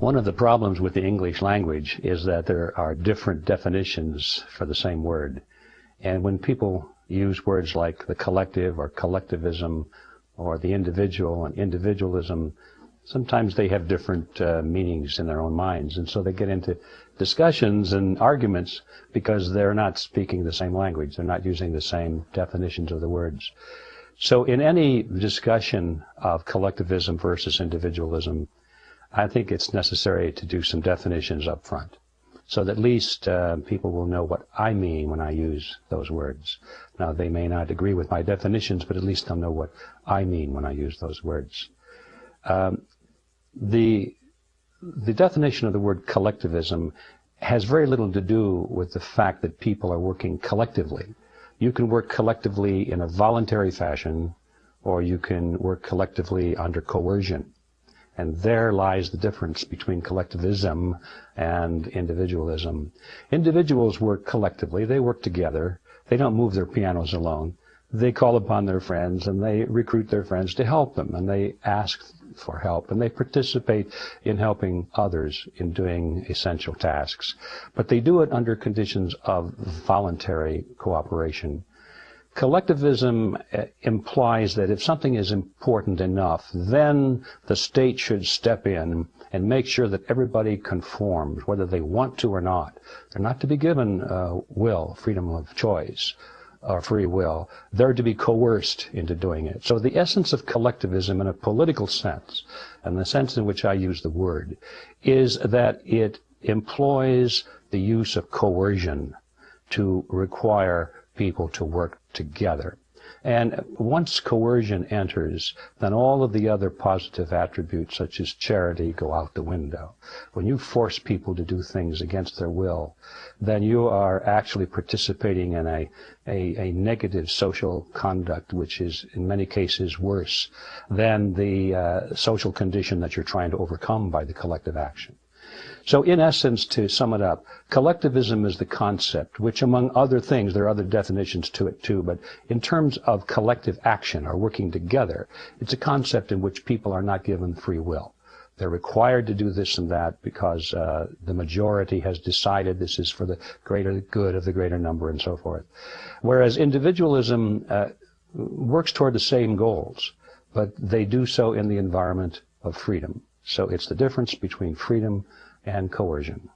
One of the problems with the English language is that there are different definitions for the same word. And when people use words like the collective or collectivism or the individual and individualism, sometimes they have different meanings in their own minds. And so they get into discussions and arguments because they're not speaking the same language. They're not using the same definitions of the words. So in any discussion of collectivism versus individualism, I think it's necessary to do some definitions up front, so that at least people will know what I mean when I use those words. Now, they may not agree with my definitions, but at least they'll know what I mean when I use those words. The definition of the word collectivism has very little to do with the fact that people are working collectively. You can work collectively in a voluntary fashion, or you can work collectively under coercion. And there lies the difference between collectivism and individualism. Individuals work collectively. They work together. They don't move their pianos alone. They call upon their friends, and they recruit their friends to help them, and they ask for help, and they participate in helping others in doing essential tasks. But they do it under conditions of voluntary cooperation. Collectivism implies that if something is important enough, then the state should step in and make sure that everybody conforms, whether they want to or not. They're not to be given freedom of choice, or free will. They're to be coerced into doing it. So the essence of collectivism in a political sense, and the sense in which I use the word, is that it employs the use of coercion to require people to work together. And once coercion enters, then all of the other positive attributes, such as charity, go out the window. When you force people to do things against their will, then you are actually participating in a negative social conduct, which is in many cases worse than the social condition that you're trying to overcome by the collective action. So in essence, to sum it up, collectivism is the concept which, among other things, there are other definitions to it too, but in terms of collective action or working together, it's a concept in which people are not given free will. They're required to do this and that because the majority has decided this is for the greater good of the greater number and so forth. Whereas individualism works toward the same goals, but they do so in the environment of freedom. So it's the difference between freedom and coercion.